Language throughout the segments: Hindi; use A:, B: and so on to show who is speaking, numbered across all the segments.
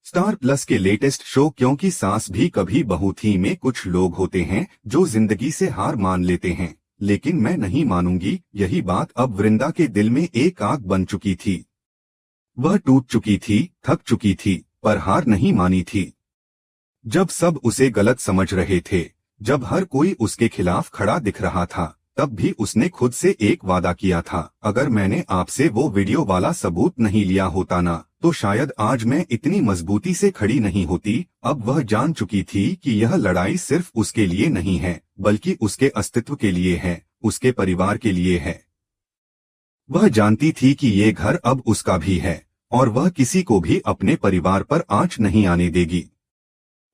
A: स्टार प्लस के लेटेस्ट शो क्योंकि सास भी कभी बहू थी में कुछ लोग होते हैं जो जिंदगी से हार मान लेते हैं, लेकिन मैं नहीं मानूंगी। यही बात अब वृंदा के दिल में एक आग बन चुकी थी। वह टूट चुकी थी, थक चुकी थी, पर हार नहीं मानी थी। जब सब उसे गलत समझ रहे थे, जब हर कोई उसके खिलाफ खड़ा दिख रहा था, तब भी उसने खुद से एक वादा किया था, अगर मैंने आपसे वो वीडियो वाला सबूत नहीं लिया होता ना, तो शायद आज मैं इतनी मजबूती से खड़ी नहीं होती। अब वह जान चुकी थी कि यह लड़ाई सिर्फ उसके लिए नहीं है, बल्कि उसके अस्तित्व के लिए है, उसके परिवार के लिए है। वह जानती थी कि ये घर अब उसका भी है और वह किसी को भी अपने परिवार पर आंच नहीं आने देगी।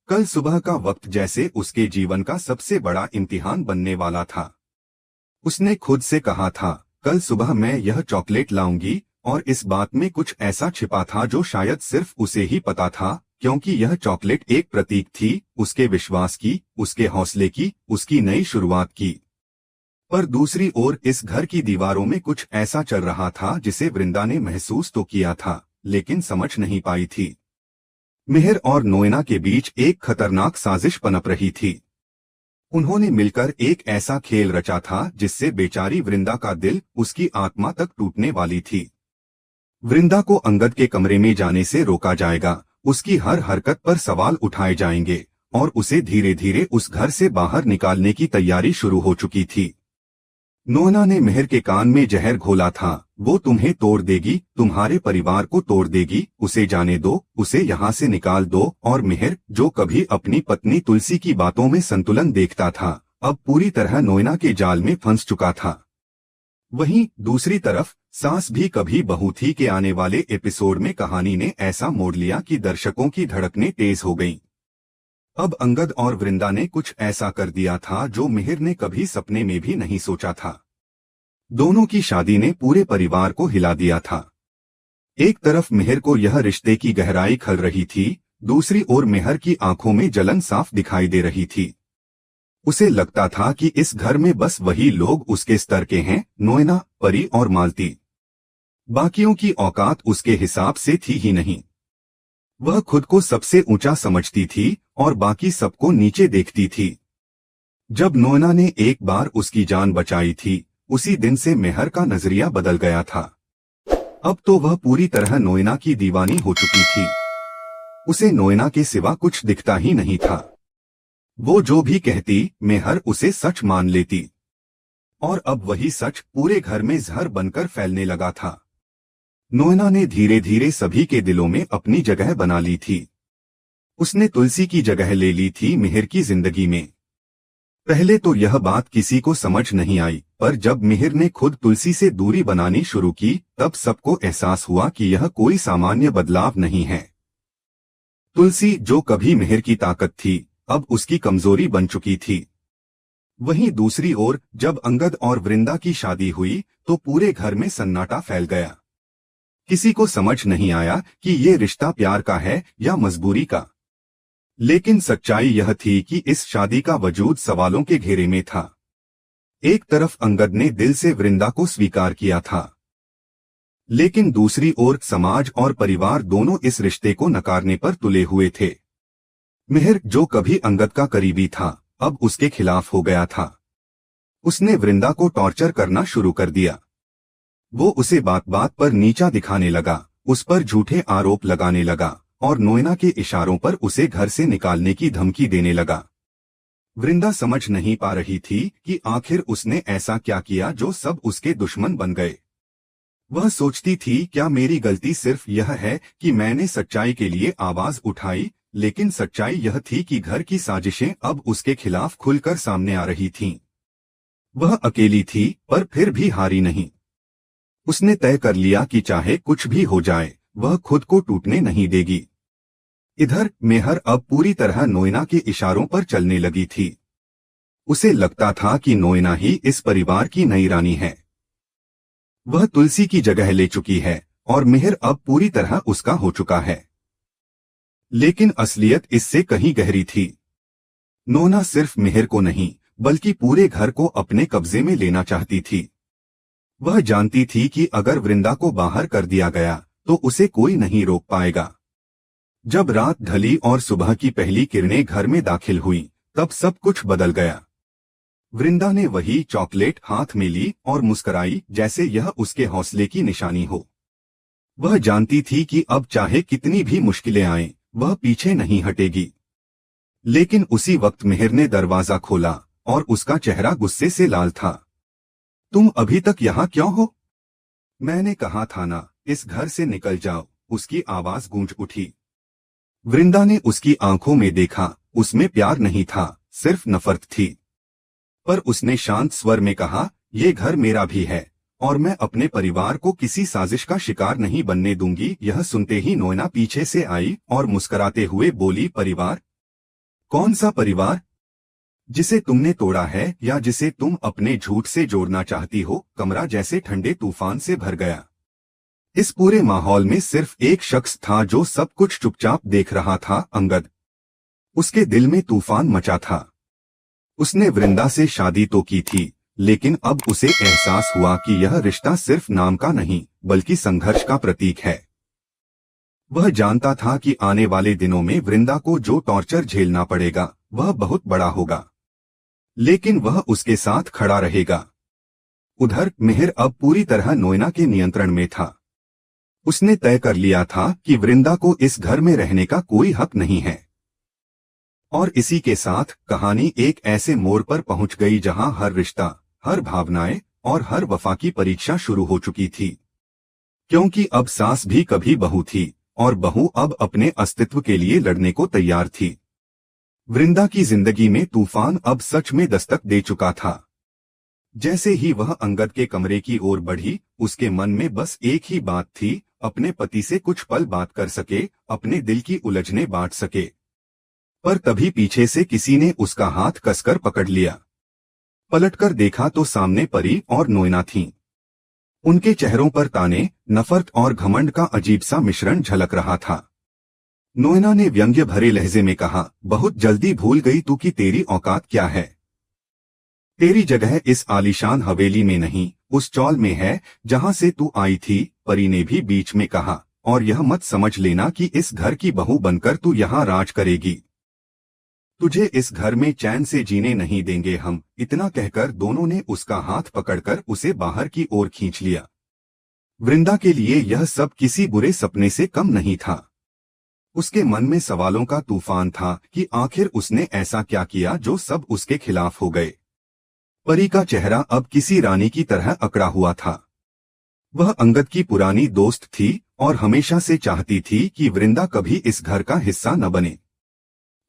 A: कल सुबह का वक्त जैसे उसके जीवन का सबसे बड़ा इम्तिहान बनने वाला था। उसने खुद से कहा था, कल सुबह मैं यह चॉकलेट लाऊंगी, और इस बात में कुछ ऐसा छिपा था जो शायद सिर्फ उसे ही पता था, क्योंकि यह चॉकलेट एक प्रतीक थी, उसके विश्वास की, उसके हौसले की, उसकी नई शुरुआत की। पर दूसरी ओर इस घर की दीवारों में कुछ ऐसा चल रहा था जिसे वृंदा ने महसूस तो किया था, लेकिन समझ नहीं पाई थी। मिहिर और नोएना के बीच एक खतरनाक साजिश पनप रही थी। उन्होंने मिलकर एक ऐसा खेल रचा था जिससे बेचारी वृंदा का दिल, उसकी आत्मा तक टूटने वाली थी। वृंदा को अंगद के कमरे में जाने से रोका जाएगा, उसकी हर हरकत पर सवाल उठाए जाएंगे, और उसे धीरे धीरे उस घर से बाहर निकालने की तैयारी शुरू हो चुकी थी। नोना ने मिहिर के कान में जहर घोला था, वो तुम्हें तोड़ देगी, तुम्हारे परिवार को तोड़ देगी, उसे जाने दो, उसे यहाँ से निकाल दो। और मिहिर, जो कभी अपनी पत्नी तुलसी की बातों में संतुलन देखता था, अब पूरी तरह नोएना के जाल में फंस चुका था। वहीं दूसरी तरफ सास भी कभी बहू थी के आने वाले एपिसोड में कहानी ने ऐसा मोड़ लिया कि दर्शकों की धड़कनें तेज हो गईं। अब अंगद और वृंदा ने कुछ ऐसा कर दिया था जो मिहिर ने कभी सपने में भी नहीं सोचा था। दोनों की शादी ने पूरे परिवार को हिला दिया था। एक तरफ मिहिर को यह रिश्ते की गहराई खल रही थी, दूसरी ओर मिहिर की आंखों में जलन साफ दिखाई दे रही थी। उसे लगता था कि इस घर में बस वही लोग उसके स्तर के हैं, नोएना, परी और मालती। बाकियों की औकात उसके हिसाब से थी ही नहीं। वह खुद को सबसे ऊंचा समझती थी और बाकी सबको नीचे देखती थी। जब नोएना ने एक बार उसकी जान बचाई थी, उसी दिन से मिहिर का नजरिया बदल गया था। अब तो वह पूरी तरह नोएना की दीवानी हो चुकी थी। उसे नोएना के सिवा कुछ दिखता ही नहीं था। वो जो भी कहती, मिहिर उसे सच मान लेती, और अब वही सच पूरे घर में जहर बनकर फैलने लगा था। नोएना ने धीरे धीरे सभी के दिलों में अपनी जगह बना ली थी। उसने तुलसी की जगह ले ली थी मिहिर की जिंदगी में। पहले तो यह बात किसी को समझ नहीं आई, पर जब मिहिर ने खुद तुलसी से दूरी बनानी शुरू की, तब सबको एहसास हुआ कि यह कोई सामान्य बदलाव नहीं है। तुलसी, जो कभी मिहिर की ताकत थी, अब उसकी कमजोरी बन चुकी थी। वहीं दूसरी ओर जब अंगद और वृंदा की शादी हुई, तो पूरे घर में सन्नाटा फैल गया। किसी को समझ नहीं आया कि ये रिश्ता प्यार का है या मजबूरी का। लेकिन सच्चाई यह थी कि इस शादी का वजूद सवालों के घेरे में था। एक तरफ अंगद ने दिल से वृंदा को स्वीकार किया था, लेकिन दूसरी ओर समाज और परिवार दोनों इस रिश्ते को नकारने पर तुले हुए थे। मिहिर, जो कभी अंगद का करीबी था, अब उसके खिलाफ हो गया था। उसने वृंदा को टॉर्चर करना शुरू कर दिया। वो उसे बात बात पर नीचा दिखाने लगा, उस पर झूठे आरोप लगाने लगा, और नोएना के इशारों पर उसे घर से निकालने की धमकी देने लगा। वृंदा समझ नहीं पा रही थी कि आखिर उसने ऐसा क्या किया जो सब उसके दुश्मन बन गए। वह सोचती थी, क्या मेरी गलती सिर्फ यह है कि मैंने सच्चाई के लिए आवाज उठाई, लेकिन सच्चाई यह थी कि घर की साजिशें अब उसके खिलाफ खुलकर सामने आ रही थीं। वह अकेली थी, पर फिर भी हारी नहीं। उसने तय कर लिया कि चाहे कुछ भी हो जाए, वह खुद को टूटने नहीं देगी। इधर मिहिर अब पूरी तरह नोएना के इशारों पर चलने लगी थी। उसे लगता था कि नोएना ही इस परिवार की नई रानी है। वह तुलसी की जगह ले चुकी है और मिहिर अब पूरी तरह उसका हो चुका है। लेकिन असलियत इससे कहीं गहरी थी। नोना सिर्फ मिहिर को नहीं, बल्कि पूरे घर को अपने कब्जे में लेना चाहती थी। वह जानती थी कि अगर वृंदा को बाहर कर दिया गया, तो उसे कोई नहीं रोक पाएगा। जब रात ढली और सुबह की पहली किरणें घर में दाखिल हुई, तब सब कुछ बदल गया। वृंदा ने वही चॉकलेट हाथ में ली और मुस्कुराई जैसे यह उसके हौसले की निशानी हो। वह जानती थी कि अब चाहे कितनी भी मुश्किलें आएं, वह पीछे नहीं हटेगी। लेकिन उसी वक्त मिहिर ने दरवाजा खोला और उसका चेहरा गुस्से से लाल था। तुम अभी तक यहाँ क्यों हो? मैंने कहा था ना, इस घर से निकल जाओ, उसकी आवाज गूंज उठी। वृंदा ने उसकी आंखों में देखा, उसमें प्यार नहीं था, सिर्फ नफरत थी। पर उसने शांत स्वर में कहा, ये घर मेरा भी है और मैं अपने परिवार को किसी साजिश का शिकार नहीं बनने दूंगी। यह सुनते ही नोएना पीछे से आई और मुस्कुराते हुए बोली, परिवार? कौन सा परिवार? जिसे तुमने तोड़ा है या जिसे तुम अपने झूठ से जोड़ना चाहती हो? कमरा जैसे ठंडे तूफान से भर गया। इस पूरे माहौल में सिर्फ एक शख्स था जो सब कुछ चुपचाप देख रहा था, अंगद। उसके दिल में तूफान मचा था। उसने वृंदा से शादी तो की थी, लेकिन अब उसे एहसास हुआ कि यह रिश्ता सिर्फ नाम का नहीं, बल्कि संघर्ष का प्रतीक है। वह जानता था कि आने वाले दिनों में वृंदा को जो टॉर्चर झेलना पड़ेगा, वह बहुत बड़ा होगा, लेकिन वह उसके साथ खड़ा रहेगा। उधर मिहिर अब पूरी तरह नोएना के नियंत्रण में था। उसने तय कर लिया था कि वृंदा को इस घर में रहने का कोई हक नहीं है। और इसी के साथ कहानी एक ऐसे मोड़ पर पहुंच गई जहां हर रिश्ता, हर भावनाएं और हर वफा की परीक्षा शुरू हो चुकी थी। क्योंकि अब सास भी कभी बहू थी और बहू अब अपने अस्तित्व के लिए लड़ने को तैयार थी। वृंदा की जिंदगी में तूफान अब सच में दस्तक दे चुका था। जैसे ही वह अंगद के कमरे की ओर बढ़ी, उसके मन में बस एक ही बात थी, अपने पति से कुछ पल बात कर सके, अपने दिल की उलझने बांट सके। पर तभी पीछे से किसी ने उसका हाथ कसकर पकड़ लिया। पलटकर देखा तो सामने परी और नोएना थीं। उनके चेहरों पर ताने, नफरत और घमंड का अजीब सा मिश्रण झलक रहा था। नोएना ने व्यंग्य भरे लहजे में कहा, बहुत जल्दी भूल गई तू कि तेरी औकात क्या है। तेरी जगह इस आलीशान हवेली में नहीं, उस चौल में है जहां से तू आई थी। परी ने भी बीच में कहा, और यह मत समझ लेना कि इस घर की बहू बनकर तू यहाँ राज करेगी। तुझे इस घर में चैन से जीने नहीं देंगे हम। इतना कहकर दोनों ने उसका हाथ पकड़कर उसे बाहर की ओर खींच लिया। वृंदा के लिए यह सब किसी बुरे सपने से कम नहीं था। उसके मन में सवालों का तूफान था कि आखिर उसने ऐसा क्या किया जो सब उसके खिलाफ हो गए। परी का चेहरा अब किसी रानी की तरह अकड़ा हुआ था। वह अंगद की पुरानी दोस्त थी और हमेशा से चाहती थी कि वृंदा कभी इस घर का हिस्सा न बने।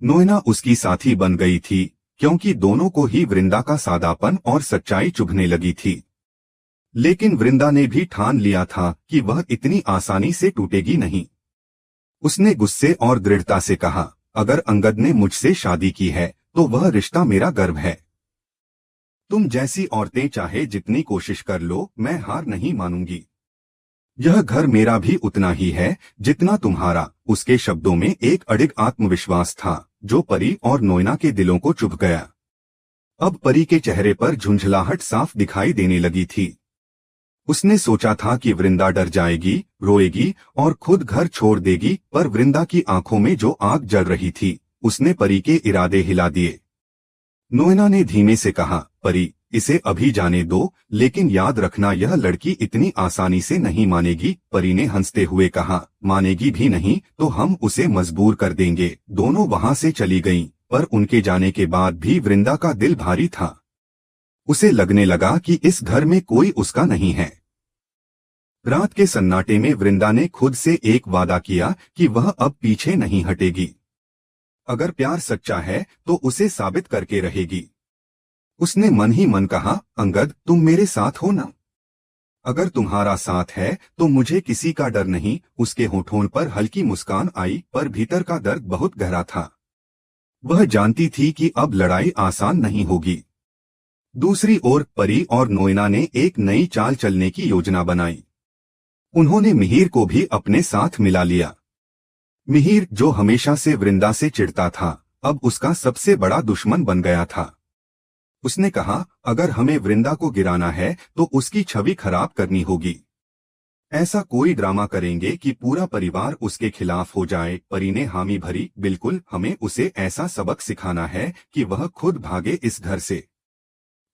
A: नोएना उसकी साथी बन गई थी, क्योंकि दोनों को ही वृंदा का सादापन और सच्चाई चुभने लगी थी। लेकिन वृंदा ने भी ठान लिया था कि वह इतनी आसानी से टूटेगी नहीं। उसने गुस्से और दृढ़ता से कहा, अगर अंगद ने मुझसे शादी की है तो वह रिश्ता मेरा गर्व है। तुम जैसी औरतें चाहे जितनी कोशिश कर लो, मैं हार नहीं मानूंगी। यह घर मेरा भी उतना ही है जितना तुम्हारा। उसके शब्दों में एक अडिग आत्मविश्वास था जो परी और नोएना के दिलों को चुभ गया। अब परी के चेहरे पर झुंझलाहट साफ दिखाई देने लगी थी। उसने सोचा था कि वृंदा डर जाएगी, रोएगी और खुद घर छोड़ देगी, पर वृंदा की आंखों में जो आग जल रही थी, उसने परी के इरादे हिला दिए। नोएना ने धीमे से कहा, परी, इसे अभी जाने दो, लेकिन याद रखना यह लड़की इतनी आसानी से नहीं मानेगी। परी ने हंसते हुए कहा, मानेगी भी नहीं तो हम उसे मजबूर कर देंगे। दोनों वहां से चली गईं, पर उनके जाने के बाद भी वृंदा का दिल भारी था। उसे लगने लगा कि इस घर में कोई उसका नहीं है। रात के सन्नाटे में वृंदा ने खुद से एक वादा किया कि वह अब पीछे नहीं हटेगी। अगर प्यार सच्चा है तो उसे साबित करके रहेगी। उसने मन ही मन कहा, अंगद, तुम मेरे साथ हो ना? अगर तुम्हारा साथ है तो मुझे किसी का डर नहीं। उसके होठों पर हल्की मुस्कान आई, पर भीतर का दर्द बहुत गहरा था। वह जानती थी कि अब लड़ाई आसान नहीं होगी। दूसरी ओर परी और नोएना ने एक नई चाल चलने की योजना बनाई। उन्होंने मिहिर को भी अपने साथ मिला लिया। मिहिर, जो हमेशा से वृंदा से चिढ़ता था, अब उसका सबसे बड़ा दुश्मन बन गया था। उसने कहा, अगर हमें वृंदा को गिराना है तो उसकी छवि खराब करनी होगी। ऐसा कोई ड्रामा करेंगे कि पूरा परिवार उसके खिलाफ हो जाए। परी ने हामी भरी, बिल्कुल, हमें उसे ऐसा सबक सिखाना है कि वह खुद भागे इस घर से।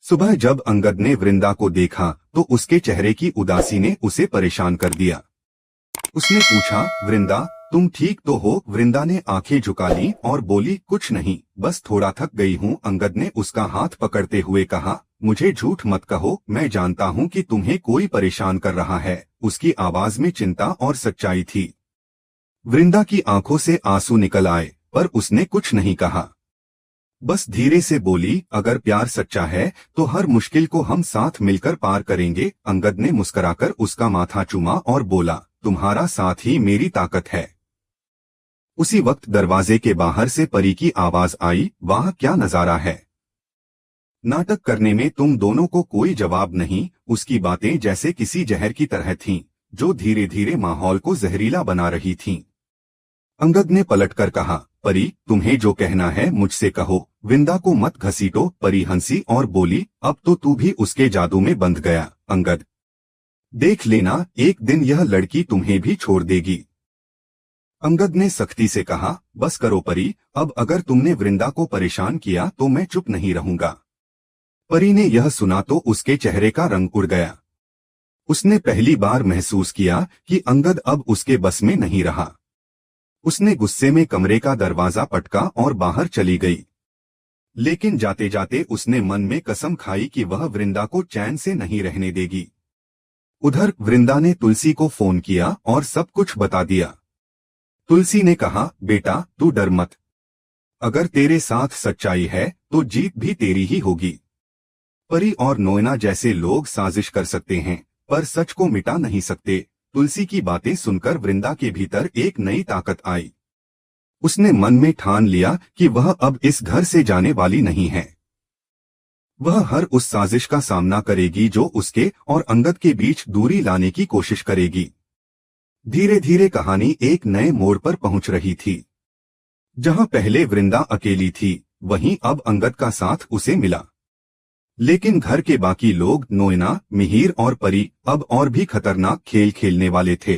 A: सुबह जब अंगद ने वृंदा को देखा तो उसके चेहरे की उदासी ने उसे परेशान कर दिया। उसने पूछा, वृंदा तुम ठीक तो हो? वृंदा ने आंखें झुका ली और बोली, कुछ नहीं, बस थोड़ा थक गई हूँ। अंगद ने उसका हाथ पकड़ते हुए कहा, मुझे झूठ मत कहो, मैं जानता हूँ कि तुम्हें कोई परेशान कर रहा है। उसकी आवाज में चिंता और सच्चाई थी। वृंदा की आंखों से आंसू निकल आए, पर उसने कुछ नहीं कहा। बस धीरे से बोली, अगर प्यार सच्चा है तो हर मुश्किल को हम साथ मिलकर पार करेंगे। अंगद ने मुस्कुराकर उसका माथा चूमा और बोला, तुम्हारा साथ ही मेरी ताकत है। उसी वक्त दरवाजे के बाहर से परी की आवाज आई, वाह क्या नजारा है। नाटक करने में तुम दोनों को कोई जवाब नहीं। उसकी बातें जैसे किसी जहर की तरह थीं, जो धीरे धीरे माहौल को जहरीला बना रही थीं। अंगद ने पलटकर कहा, परी तुम्हें जो कहना है मुझसे कहो, वृंदा को मत घसीटो। परी हंसी और बोली, अब तो तू भी उसके जादू में बंध गया। अंगद, देख लेना, एक दिन यह लड़की तुम्हें भी छोड़ देगी। अंगद ने सख्ती से कहा, बस करो परी, अब अगर तुमने वृंदा को परेशान किया तो मैं चुप नहीं रहूंगा। परी ने यह सुना तो उसके चेहरे का रंग उड़ गया। उसने पहली बार महसूस किया कि अंगद अब उसके बस में नहीं रहा। उसने गुस्से में कमरे का दरवाजा पटका और बाहर चली गई। लेकिन जाते जाते उसने मन में कसम खाई कि वह वृंदा को चैन से नहीं रहने देगी। उधर वृंदा ने तुलसी को फोन किया और सब कुछ बता दिया। तुलसी ने कहा, बेटा तू डर मत, अगर तेरे साथ सच्चाई है तो जीत भी तेरी ही होगी। परी और नोएना जैसे लोग साजिश कर सकते हैं, पर सच को मिटा नहीं सकते। तुलसी की बातें सुनकर वृंदा के भीतर एक नई ताकत आई। उसने मन में ठान लिया कि वह अब इस घर से जाने वाली नहीं है। वह हर उस साजिश का सामना करेगी जो उसके और अंगद के बीच दूरी लाने की कोशिश करेगी। धीरे धीरे कहानी एक नए मोड़ पर पहुंच रही थी। जहां पहले वृंदा अकेली थी, वहीं अब अंगद का साथ उसे मिला। लेकिन घर के बाकी लोग, नोएना, मिहिर और परी, अब और भी खतरनाक खेल खेलने वाले थे।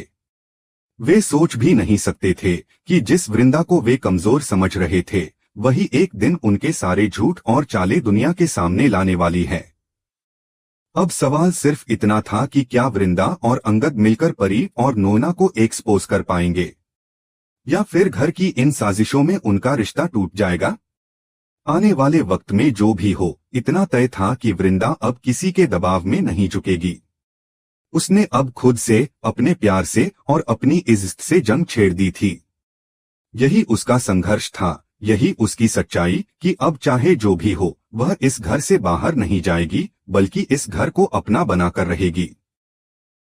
A: वे सोच भी नहीं सकते थे कि जिस वृंदा को वे कमजोर समझ रहे थे, वही एक दिन उनके सारे झूठ और चालें दुनिया के सामने लाने वाली है। अब सवाल सिर्फ इतना था कि क्या वृंदा और अंगद मिलकर परी और नोएना को एक्सपोज कर पाएंगे, या फिर घर की इन साजिशों में उनका रिश्ता टूट जाएगा। आने वाले वक्त में जो भी हो, इतना तय था कि वृंदा अब किसी के दबाव में नहीं झुकेगी। उसने अब खुद से, अपने प्यार से और अपनी इज्जत से जंग छेड़ दी थी। यही उसका संघर्ष था, यही उसकी सच्चाई कि अब चाहे जो भी हो, वह इस घर से बाहर नहीं जाएगी, बल्कि इस घर को अपना बनाकर रहेगी।